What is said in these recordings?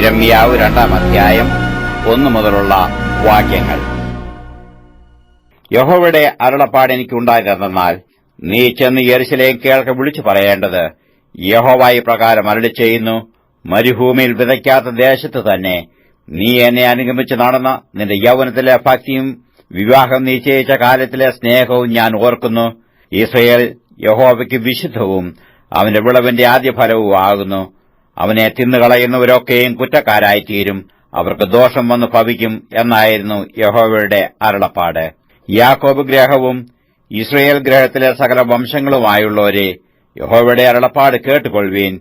യിരെമ്യാവ് 2-ാം അധ്യായം 1 മുതലുള്ള വാക്യങ്ങൾ. യഹോവയുടെ അരുളപ്പാട് എനിക്കുണ്ടായതെന്നാൽ, നീ ചെന്ന് യെരൂശലേം കേൾക്കെ വിളിച്ചു പറയേണ്ടത്, യഹോവ ഇപ്രകാരം അരുളിച്ചെയ്യുന്നു, മരുഭൂമിയിൽ വിതയ്ക്കാത്ത ദേശത്ത് തന്നെ നീ എന്നെ അനുഗമിച്ച് നടന്ന നിന്റെ യൗവനത്തിലെ ഭക്തിയും വിവാഹം നിശ്ചയിച്ച കാലത്തിലെ സ്നേഹവും ഞാൻ ഓർക്കുന്നു. യിസ്രായേൽ യഹോവയ്ക്ക് വിശുദ്ധവും അവന്റെ വിളവിന്റെ ആദ്യഫലവും ആകുന്നു. അവനെ തിന്നുകളയുന്നവരൊക്കെയും കുറ്റക്കാരായിത്തീരും, അവർക്ക് ദോഷം വന്നു ഭവിക്കും എന്നായിരുന്നു യഹോവയുടെ അരുളപ്പാട്. യാക്കോബ് ഗ്രഹവും യിസ്രായേൽ ഗ്രഹത്തിലെ സകല വംശങ്ങളുമായുള്ളവരെ, യഹോവയുടെ അരുളപ്പാട് കേട്ടുകൊള്ളുവീൻ.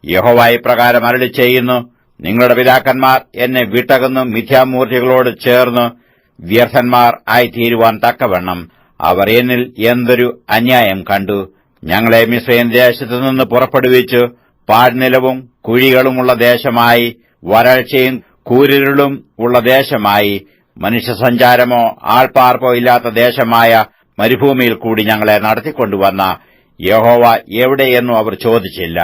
യഹോവ ഇപ്രകാരം അരുളിച്ചെയ്യുന്നു, നിങ്ങളുടെ പിതാക്കന്മാർ എന്നെ വിട്ടകന്നു മിഥ്യാമൂർത്തികളോട് ചേർന്ന് വ്യർത്ഥന്മാർ ആയിത്തീരുവാൻ തക്കവണ്ണം അവർ എന്നിൽ എന്തൊരു അന്യായം കണ്ടു. ഞങ്ങളെ മിസ്രയീം ദേശത്തുനിന്ന് പുറപ്പെടുവിച്ചു പാഴ്നിലവും കുഴികളുമുള്ള ദേശമായി, വരൾച്ചയും കൂരിരുളും ഉള്ള ദേശമായി, മനുഷ്യസഞ്ചാരമോ ആൾപ്പാർപ്പോ ഇല്ലാത്ത ദേശമായ മരുഭൂമിയിൽ കൂടി ഞങ്ങളെ നടത്തിക്കൊണ്ടുവന്ന യഹോവ എവിടെയെന്നും അവർ ചോദിച്ചില്ല.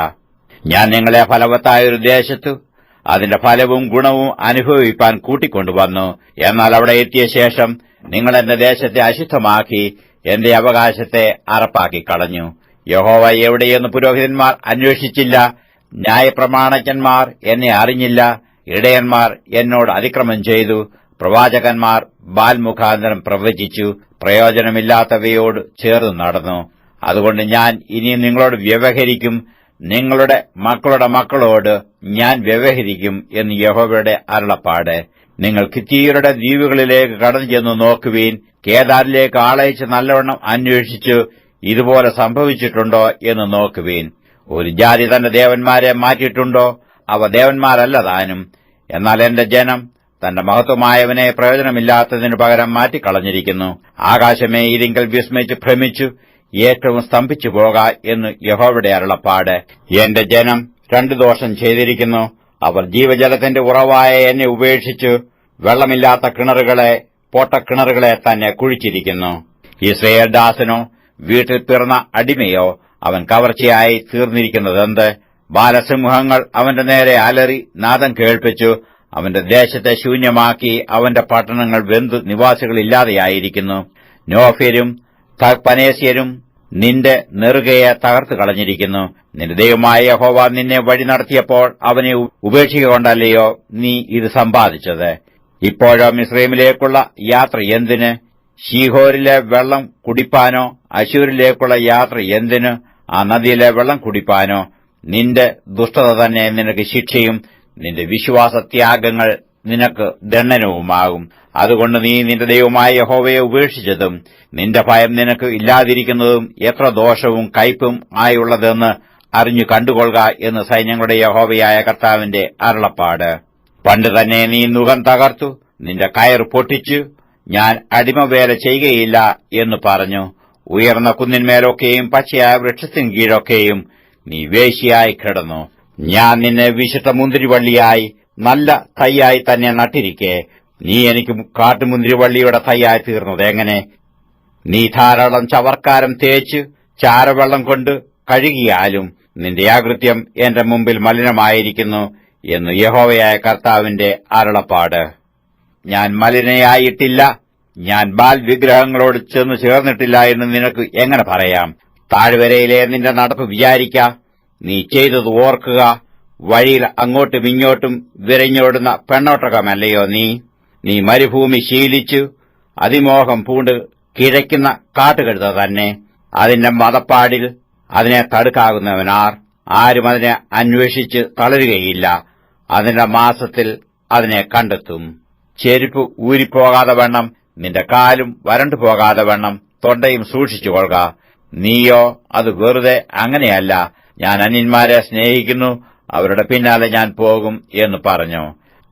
ഞാൻ നിങ്ങളെ ഫലവത്തായൊരു ദേശത്തു അതിന്റെ ഫലവും ഗുണവും അനുഭവിപ്പാൻ കൂട്ടിക്കൊണ്ടുവന്നു. എന്നാൽ അവിടെ എത്തിയ ശേഷം നിങ്ങൾ എന്റെ ദേശത്തെ അശുദ്ധമാക്കി എന്റെ അവകാശത്തെ അറപ്പാക്കി കളഞ്ഞു. യഹോവ എവിടെയെന്ന് പുരോഹിതന്മാർ അന്വേഷിച്ചില്ല, ന്യായപ്രമാണജ്ഞന്മാർ എന്നെ അറിഞ്ഞില്ല. ഇടയന്മാർ എന്നോട് അതിക്രമം ചെയ്തു, പ്രവാചകന്മാർ ബാൽ മുഖാന്തരം പ്രവചിച്ചു, പ്രയോജനമില്ലാത്തവയോട് ചേർന്ന് നടന്നു. അതുകൊണ്ട് ഞാൻ ഇനിയും നിങ്ങളോട് വ്യവഹരിക്കും, നിങ്ങളുടെ മക്കളുടെ മക്കളോട് ഞാൻ വ്യവഹരിക്കും എന്ന് യഹോവയുടെ അരുളപ്പാട്. നിങ്ങൾ കിത്തീയരുടെ ദ്വീപുകളിലേക്ക് കടന്നു ചെന്ന് നോക്കുവീൻ. കേദാരിലേക്ക് ആളയച്ച് നല്ലവണ്ണം അന്വേഷിച്ചു ഇതുപോലെ സംഭവിച്ചിട്ടുണ്ടോ എന്ന് നോക്കുവീൻ. ഒരു ജാതി തന്റെ ദേവന്മാരെ മാറ്റിയിട്ടുണ്ടോ? അവ ദേവന്മാരല്ല താനും. എന്നാൽ എന്റെ ജനം തന്റെ മഹത്വമായവനെ പ്രയോജനമില്ലാത്തതിനു പകരം മാറ്റിക്കളഞ്ഞിരിക്കുന്നു. ആകാശമേ, ഇതിങ്കൽ വിസ്മയിച്ച് ഭ്രമിച്ചു ഏറ്റവും സ്തംഭിച്ചു പോക എന്ന് യഹോവയുടെ അരുളപ്പാട്. എന്റെ ജനം രണ്ടു ദോഷം ചെയ്തിരിക്കുന്നു. അവർ ജീവജലത്തിന്റെ ഉറവായ എന്നെ ഉപേക്ഷിച്ചു വെള്ളമില്ലാത്ത കിണറുകളെ, പൊട്ടക്കിണറുകളെ തന്നെ കുഴിച്ചിരിക്കുന്നു. യിസ്രായേൽ ദാസനോ വീട്ടിൽ പിറന്ന അടിമയോ അവൻ കവർച്ചയായി തീർന്നിരിക്കുന്നതെന്ത്? ബാലസിംഹങ്ങൾ അവന്റെ നേരെ അലറി നാദം കേൾപ്പിച്ചു. അവന്റെ ദേശത്തെ ശൂന്യമാക്കി അവന്റെ പട്ടണങ്ങൾ വെന്തു നിവാസികളില്ലാതെയായിരിക്കുന്നു. നോഫ്യരും തഹ്പനേസ്യരും നിന്റെ നെറുകയെ തകർത്തു കളഞ്ഞിരിക്കുന്നു. നിന്റെ ദൈവമായ യഹോവ നിന്നെ വഴി നടത്തിയപ്പോൾ അവനെ ഉപേക്ഷിക്കൊണ്ടല്ലയോ നീ ഇത് സമ്പാദിച്ചത്? ഇപ്പോഴോ മിസ്രയീമിലേക്കുള്ള യാത്ര എന്തിന്? ശീഹോരിലെ വെള്ളം കുടിപ്പാനോ? അശ്ശൂരിലേക്കുള്ള യാത്ര എന്തിന്? ആ നദിയിലെ വെള്ളം കുടിപ്പാനോ? നിന്റെ ദുഷ്ടത തന്നെ നിനക്ക് ശിക്ഷയും നിന്റെ വിശ്വാസത്യാഗങ്ങൾ നിനക്ക് ദണ്ഡനവുമാകും. അതുകൊണ്ട് നീ നിന്റെ ദൈവമായ യഹോവയെ ഉപേക്ഷിച്ചതും നിന്റെ ഭയം നിനക്ക് ഇല്ലാതിരിക്കുന്നതും എത്ര ദോഷവും കയ്പും ആയുള്ളതെന്ന് അറിഞ്ഞു കണ്ടുകൊള്ളുക എന്ന് സൈന്യങ്ങളുടെ യഹോവയായ കർത്താവിന്റെ അരുളപ്പാട്. പണ്ട് തന്നെ നീ നുകം തകർത്തു, നിന്റെ കയർ പൊട്ടിച്ചു, ഞാൻ അടിമവേല ചെയ്യുകയില്ല എന്ന് പറഞ്ഞു. ഉയർന്ന കുന്നിന്മേലൊക്കെയും പച്ചയായ വൃക്ഷത്തിൻ കീഴൊക്കെയും നീ വേശ്യയായി കിടന്നു. ഞാൻ നിന്നെ വിശുദ്ധ മുന്തിരിവള്ളിയായി നല്ല തൈയായി തന്നെ നട്ടിരിക്കെ നീ എനിക്ക് കാട്ടുമുന്തിരിവള്ളിയുടെ തൈയായി തീർന്നത് എങ്ങനെ? നീ ധാരാളം ചവർക്കാരം തേച്ച് ചാരവെള്ളം കൊണ്ട് കഴുകിയാലും നിന്റെ അകൃത്യം എന്റെ മുമ്പിൽ മലിനമായിരിക്കുന്നു എന്ന് യഹോവയായ കർത്താവിന്റെ അരുളപ്പാട്. ഞാൻ മലിനയായിട്ടില്ല, ഞാൻ ബാൽ വിഗ്രഹങ്ങളോട് ചെന്ന് ചേർന്നിട്ടില്ല എന്ന് നിനക്ക് എങ്ങനെ പറയാം? താഴ്വരയിലെ നിന്റെ നടപ്പ് വിചാരിക്ക, നീ ചെയ്തത് ഓർക്കുക. വഴിയിൽ അങ്ങോട്ടും ഇങ്ങോട്ടും വിരഞ്ഞോടുന്ന പെണ്ണോട്ടകമല്ലയോ നീ മരുഭൂമി ശീലിച്ചു അതിമോഹം പൂണ്ട് കിഴയ്ക്കുന്ന കാട്ടുകഴുത തന്നെ. അതിന്റെ മതപ്പാടിൽ അതിനെ തടുക്കാകുന്നവനാർ? ആരും അതിനെ അന്വേഷിച്ച് തളരുകയില്ല. അതിന്റെ മാസത്തിൽ അതിനെ കണ്ടെത്തും. ചെരുപ്പ് ഊരിപ്പോകാതെ വണ്ണം നിന്റെ കാലും വരണ്ടു പോകാതെ വണ്ണം തൊണ്ടയും സൂക്ഷിച്ചുകൊള്ളുക. നീയോ അത് വെറുതെ അങ്ങനെയല്ല, ഞാൻ അന്യന്മാരെ സ്നേഹിക്കുന്നു, അവരുടെ പിന്നാലെ ഞാൻ പോകും എന്ന് പറഞ്ഞു.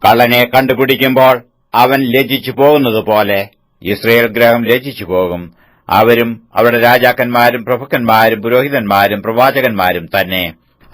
കള്ളനെ കണ്ടുപിടിക്കുമ്പോൾ അവൻ ലജ്ജിച്ചു പോകുന്നതുപോലെ യിസ്രായേൽ ഗ്രഹം ലജ്ജിച്ചു പോകും. അവരും അവരുടെ രാജാക്കന്മാരും പ്രഭുക്കന്മാരും പുരോഹിതന്മാരും പ്രവാചകന്മാരും തന്നെ.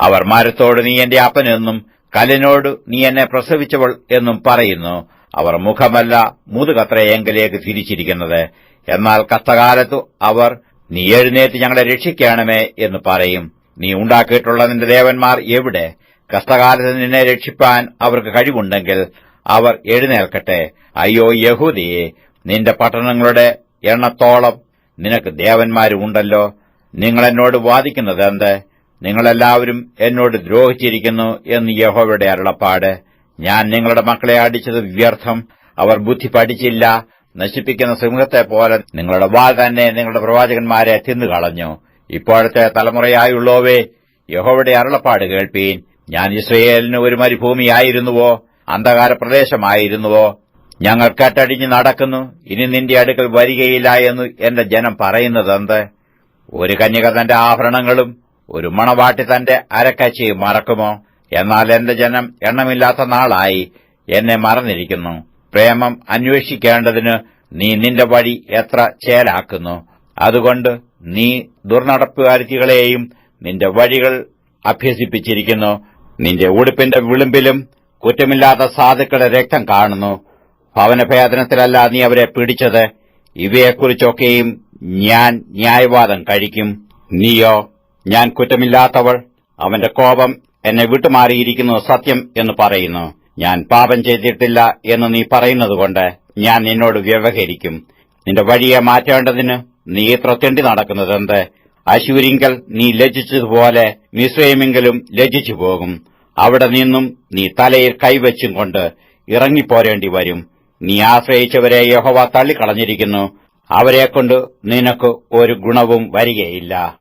അവർ മരത്തോട് നീ എന്റെ അപ്പനെന്നും കല്ലിനോട് നീ എന്നെ പ്രസവിച്ചവൾ എന്നും പറയുന്നു. അവർ മുഖമല്ല മുതുകത്രേ എങ്കിലേക്ക് തിരിച്ചിരിക്കുന്നത്. എന്നാൽ കഷ്ടകാലത്തു അവർ നീ എഴുന്നേറ്റ് ഞങ്ങളെ രക്ഷിക്കണമേ എന്ന് പറയും. നീ ഉണ്ടാക്കിയിട്ടുള്ള നിന്റെ ദേവന്മാർ എവിടെ? കഷ്ടകാലത്ത് നിന്നെ രക്ഷിപ്പാൻ അവർക്ക് കഴിവുണ്ടെങ്കിൽ അവർ എഴുന്നേൽക്കട്ടെ. അയ്യോ യഹൂദിയെ, നിന്റെ പട്ടണങ്ങളുടെ എണ്ണത്തോളം നിനക്ക് ദേവന്മാരുമുണ്ടല്ലോ. നിങ്ങൾ എന്നോട് വാദിക്കുന്നതെന്ത്? നിങ്ങളെല്ലാവരും എന്നോട് ദ്രോഹിച്ചിരിക്കുന്നു എന്ന് യഹോവയുടെ അരുളപ്പാട്. ഞാൻ നിങ്ങളുടെ മക്കളെ അടിച്ചത് വ്യർത്ഥം. അവർ ബുദ്ധി പഠിച്ചില്ല. നശിപ്പിക്കുന്ന സിംഹത്തെപ്പോലെ നിങ്ങളുടെ വാൾ തന്നെ നിങ്ങളുടെ പ്രവാചകന്മാരെ തിന്നുകളഞ്ഞു. ഇപ്പോഴത്തെ തലമുറയായുള്ളോവേ, യഹോവയുടെ അരുളപ്പാട് കേൾപ്പീൻ. ഞാൻ ഇസ്രയേലിന് ഒരു മരുഭൂമിയായിരുന്നുവോ, അന്ധകാര പ്രദേശമായിരുന്നുവോ? ഞങ്ങൾ കെട്ടടിഞ്ഞ് നടക്കുന്നു, ഇനി നിന്റെ അടുക്കൽ വരികയില്ല എന്ന് എന്റെ ജനം പറയുന്നതെന്ത്? ഒരു കന്യക തന്റെ ആഭരണങ്ങളും ഒരു മണവാട്ടി തന്റെ അരക്കച്ചയും മറക്കുമോ? എന്നാൽ എന്റെ ജനം എണ്ണമില്ലാത്ത നാളായി എന്നെ മറന്നിരിക്കുന്നു. പ്രേമം അന്വേഷിക്കേണ്ടതിന് നീ നിന്റെ വഴി എത്ര ചേലാക്കുന്നു. അതുകൊണ്ട് നീ ദുർനടപ്പുകാരികളെയും നിന്റെ വഴികൾ അഭ്യസിപ്പിച്ചിരിക്കുന്നു. നിന്റെ ഉടുപ്പിന്റെ വിളിമ്പിലും കുറ്റമില്ലാത്ത സാധുക്കളുടെ രക്തം കാണുന്നു. ഭവനഭേദനത്തിലല്ല നീ അവരെ പിടിച്ചത്. ഇവയെക്കുറിച്ചൊക്കെയും ഞാൻ ന്യായവാദം കഴിക്കും. നീയോ, ഞാൻ കുറ്റമില്ലാത്തവൾ, അവന്റെ കോപം എന്നെ വിട്ടുമാറിയിരിക്കുന്നു സത്യം എന്ന് പറയുന്നു. ഞാൻ പാപം ചെയ്തിട്ടില്ല എന്ന് നീ പറയുന്നതുകൊണ്ട് ഞാൻ നിന്നോട് വ്യവഹരിക്കും. നിന്റെ വഴിയെ മാറ്റേണ്ടതിന് നീ ഇത്ര തെണ്ടി നടക്കുന്നതെന്ത്? അശൂരിങ്കൽ നീ ലജ്ജിച്ചതുപോലെ മിസ്രയീമിങ്കലും ലജ്ജിച്ചു പോകും. അവിടെ നിന്നും നീ തലയിൽ കൈവച്ചും കൊണ്ട് ഇറങ്ങിപ്പോരേണ്ടി വരും. നീ ആശ്രയിച്ചവരെ യഹോവ തള്ളിക്കളഞ്ഞിരിക്കുന്നു. അവരെക്കൊണ്ട് നിനക്ക് ഒരു ഗുണവും വരികയില്ല.